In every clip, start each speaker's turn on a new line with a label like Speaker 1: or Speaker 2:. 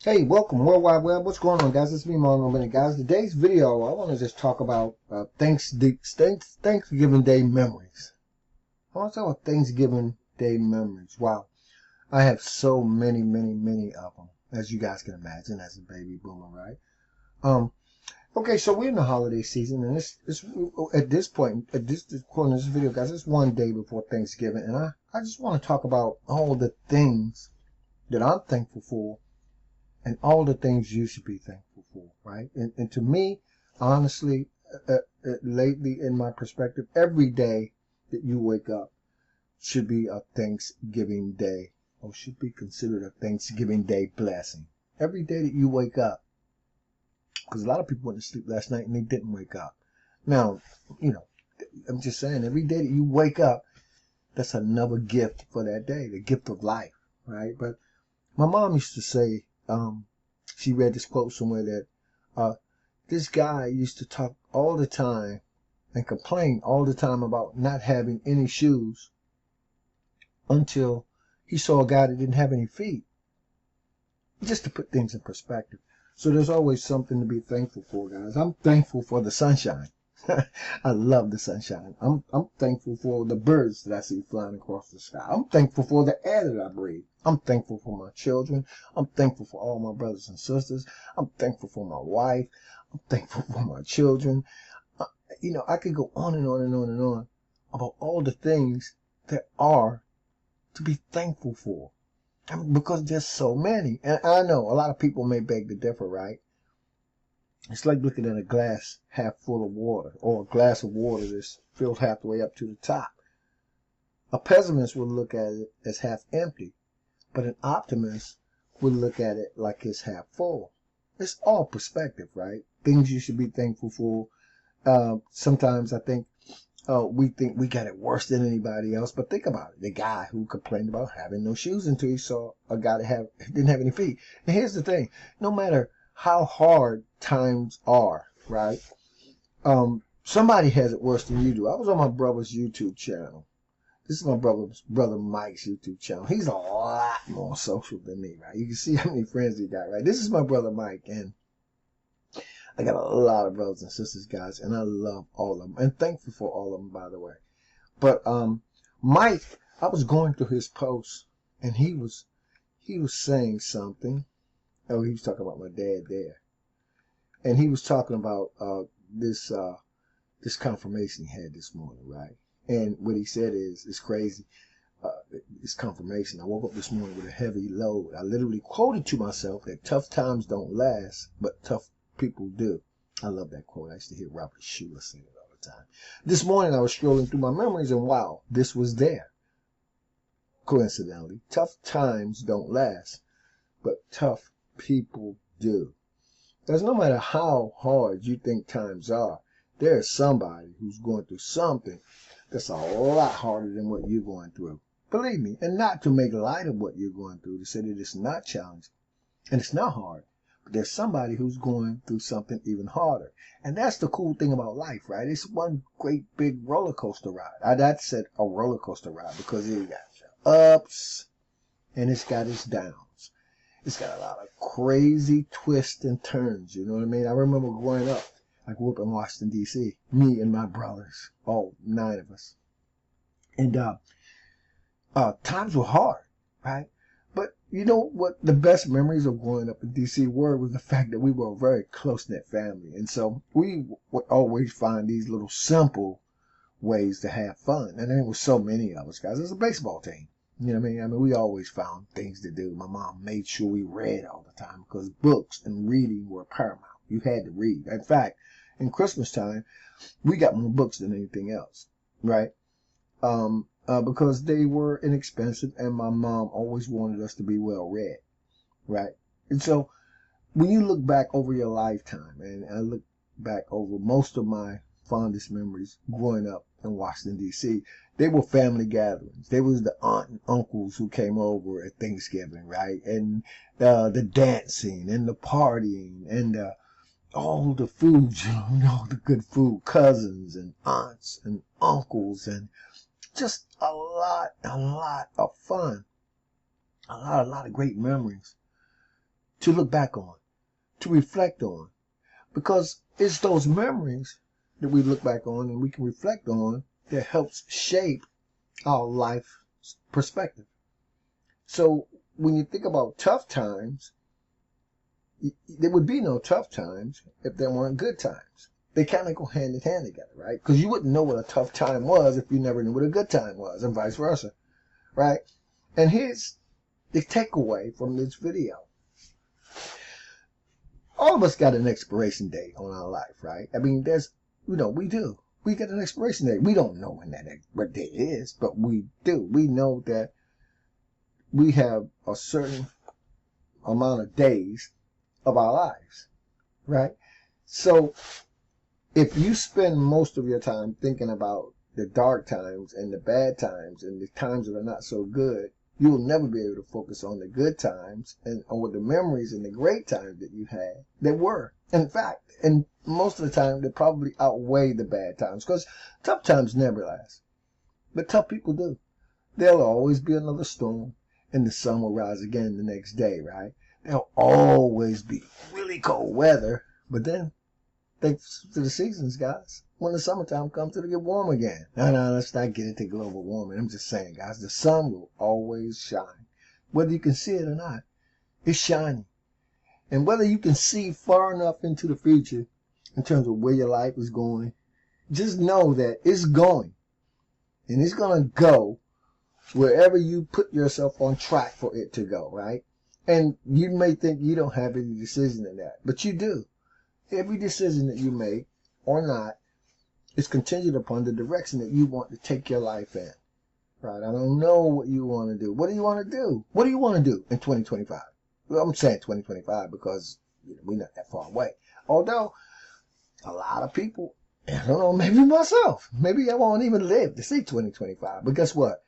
Speaker 1: Hey, welcome, World Wide Web. What's going on, guys? It's me, Marlon, Bennett. Guys, today's video, I want to just talk about Thanksgiving Day memories. I want to talk about Thanksgiving Day memories. Wow. I have so many, many of them, as you guys can imagine, as a baby boomer, right? Okay, so we're in the holiday season, and it's at this point, at this point in this video, guys, it's one day before Thanksgiving, and I just want to talk about all the things that I'm thankful for and all the things you should be thankful for, right? And to me, honestly, lately in my perspective, every day that you wake up should be a Thanksgiving day, or should be considered a Thanksgiving Day blessing. Every day that you wake up, because a lot of people went to sleep last night and they didn't wake up. Now, I'm just saying, every day that you wake up, that's another gift for that day, the gift of life, right? But my mom used to say, she read this quote somewhere that this guy used to talk all the time and complain all the time about not having any shoes until he saw a guy that didn't have any feet. Just to put things in perspective. So there's always something to be thankful for, guys. I'm thankful for the sunshine. I love the sunshine. I'm thankful for the birds that I see flying across the sky. I'm thankful for the air that I breathe. I'm thankful for my children. I'm thankful for all my brothers and sisters. I'm thankful for my wife. I'm thankful for my children. I could go on and on and on and on about all the things that are to be thankful for. Because there's so many. And I know a lot of people may beg to differ, right? It's like looking at a glass half full of water, or a glass of water that's filled half the way up to the top. A pessimist would look at it as half empty, but an optimist would look at it like it's half full. It's all perspective, right? Things you should be thankful for. Sometimes I think we think we got it worse than anybody else, but think about it. The guy who complained about having no shoes until he saw a guy that didn't have any feet. And here's the thing. No matter how hard times are, right? Somebody has it worse than you do. I was on my brother's YouTube channel. This is my brother Mike's YouTube channel. He's a lot more social than me, right? You can see how many friends he got, right? This is my brother Mike, and I got a lot of brothers and sisters, guys, and I love all of them, and thankful for all of them, by the way. But Mike, I was going through his posts, and he was saying something. Oh, he was talking about my dad there, and he was talking about this confirmation he had this morning, right? And what he said is, it's crazy. It's confirmation. I woke up this morning with a heavy load. I literally quoted to myself that tough times don't last, but tough people do. I love that quote. I used to hear Robert Schuller sing it all the time. This morning I was strolling through my memories, and wow, this was there. Coincidentally, tough times don't last, but tough people do. Because no matter how hard you think times are, there's somebody who's going through something that's a lot harder than what you're going through. Believe me, and not to make light of what you're going through, to say that it's not challenging and it's not hard. But there's somebody who's going through something even harder. And that's the cool thing about life, right? It's one great big roller coaster ride. That's said a roller coaster ride because it got your ups and it's got its downs. It's got a lot of crazy twists and turns, you know what I mean? I remember growing up, I grew up in Washington, D.C., me and my brothers, all 9 of us. And times were hard, right? But you know what the best memories of growing up in D.C. were was the fact that we were a very close-knit family. And so we would always find these little simple ways to have fun. And there were so many of us, guys. It was a baseball team. You know what I mean? I mean, we always found things to do. My mom made sure we read all the time because books and reading were paramount. You had to read. In fact, in Christmas time, we got more books than anything else, right? Because they were inexpensive, and my mom always wanted us to be well read, right? And so when you look back over your lifetime, and I look back over most of my fondest memories growing up in Washington, D.C., they were family gatherings. They was the aunt and uncles who came over at Thanksgiving, right? And the dancing and the partying and all the food, the good food, cousins and aunts and uncles, and just a lot of fun. A lot of great memories. to look back on, to reflect on. Because it's those memories that we look back on and we can reflect on that helps shape our life perspective. So when you think about tough times, there would be no tough times if there weren't good times. They kind of go hand in hand together, right? Because you wouldn't know what a tough time was if you never knew what a good time was, and vice versa, right? And here's the takeaway from this video. All of us got an expiration date on our life, right? I mean, we do. We get an expiration date. We don't know when what day it is, but we do. We know that we have a certain amount of days of our lives, right? So if you spend most of your time thinking about the dark times and the bad times and the times that are not so good, you will never be able to focus on the good times and on the memories and the great times that you had that were. In fact, and most of the time, they probably outweigh the bad times, because tough times never last. But tough people do. There'll always be another storm, and the sun will rise again the next day, right? There'll always be really cold weather, but then, thanks to the seasons, guys, when the summertime comes, it'll get warm again. No, let's not get into global warming. I'm just saying, guys, the sun will always shine. Whether you can see it or not, it's shining. And whether you can see far enough into the future in terms of where your life is going, just know that it's going. And it's going to go wherever you put yourself on track for it to go, right? And you may think you don't have any decision in that, but you do. Every decision that you make or not is contingent upon the direction that you want to take your life in, right? I don't know what you want to do. What do you want to do? What do you want to do in 2025? Well, I'm saying 2025 because we're not that far away. Although a lot of people, I don't know, maybe myself, maybe I won't even live to see 2025. But guess what?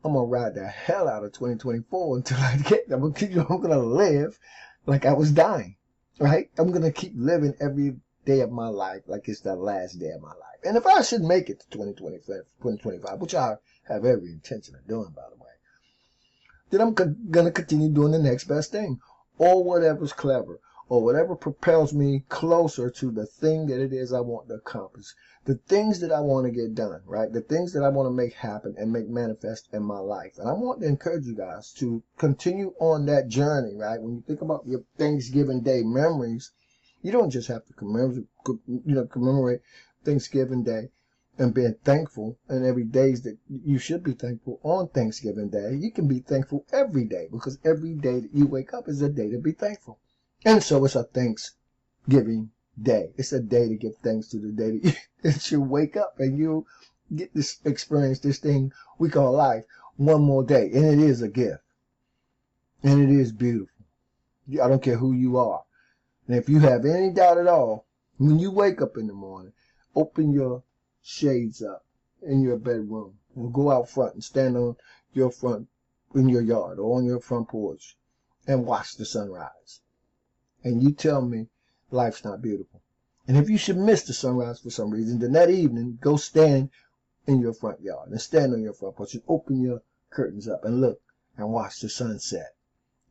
Speaker 1: I'm going to ride the hell out of 2024 until I get, I'm going to live like I was dying, right? I'm going to keep living every day of my life like it's the last day of my life. And if I should make it to 2025, which I have every intention of doing, by the way, then I'm going to continue doing the next best thing, or whatever's clever, or whatever propels me closer to the thing that it is I want to accomplish, the things that I want to get done, right? The things that I want to make happen and make manifest in my life. And I want to encourage you guys to continue on that journey, right? When you think about your Thanksgiving Day memories, you don't just have to commemorate Thanksgiving Day and being thankful, and every day that you should be thankful on Thanksgiving Day. You can be thankful every day, because every day that you wake up is a day to be thankful. And so it's a Thanksgiving Day. It's a day to give thanks to the day that you wake up and you get this experience, this thing we call life, one more day. And it is a gift. And it is beautiful. I don't care who you are. And if you have any doubt at all, when you wake up in the morning, open your shades up in your bedroom and go out front and stand on your front in your yard or on your front porch and watch the sunrise. And you tell me life's not beautiful. And if you should miss the sunrise for some reason, then that evening, go stand in your front yard and stand on your front porch and open your curtains up and look and watch the sunset.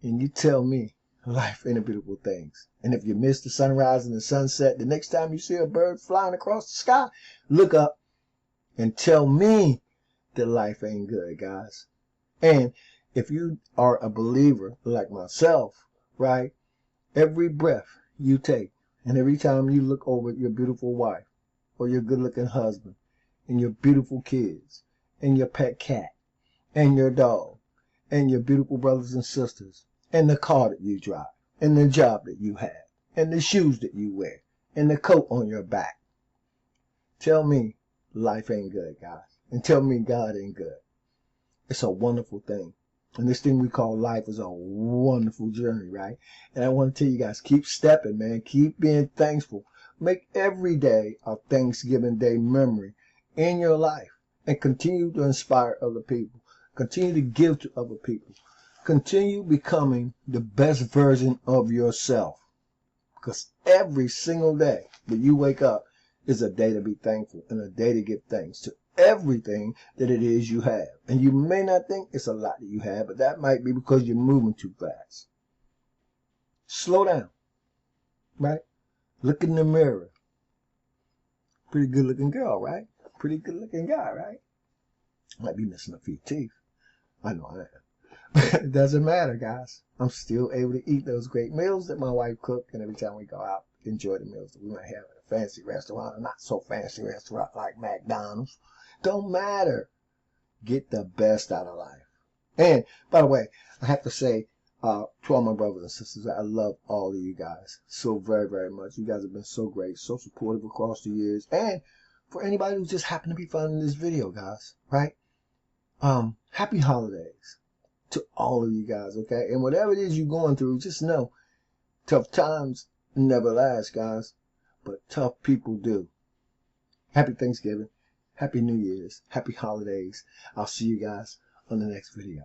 Speaker 1: And you tell me life ain't a beautiful thing. And if you miss the sunrise and the sunset, the next time you see a bird flying across the sky, look up and tell me that life ain't good, guys. And if you are a believer like myself, right, every breath you take and every time you look over at your beautiful wife or your good-looking husband and your beautiful kids and your pet cat and your dog and your beautiful brothers and sisters and the car that you drive and the job that you have and the shoes that you wear and the coat on your back, tell me life ain't good, guys. And tell me God ain't good. It's a wonderful thing. And this thing we call life is a wonderful journey, right? And I want to tell you guys, keep stepping, man. Keep being thankful. Make every day a Thanksgiving Day memory in your life. And continue to inspire other people. Continue to give to other people. Continue becoming the best version of yourself. Because every single day that you wake up is a day to be thankful and a day to give thanks to everything that it is you have. And you may not think it's a lot that you have, but that might be because you're moving too fast. Slow down, right? Look in the mirror. Pretty good looking girl, right? Pretty good looking guy, right? Might be missing a few teeth. I know I am. It doesn't matter, guys. I'm still able to eat those great meals that my wife cooked, and every time we go out, enjoy the meals that we might have at a fancy restaurant, or not so fancy restaurant like McDonald's. Don't matter. Get the best out of life. And by the way, I have to say to all my brothers and sisters, I love all of you guys so very, very much. You guys have been so great, so supportive across the years. And for anybody who just happened to be finding this video, guys, right? Happy holidays to all of you guys, okay? And whatever it is you're going through, just know tough times never last, guys, but tough people do. Happy Thanksgiving, Happy New Year's, Happy Holidays. I'll see you guys on the next video.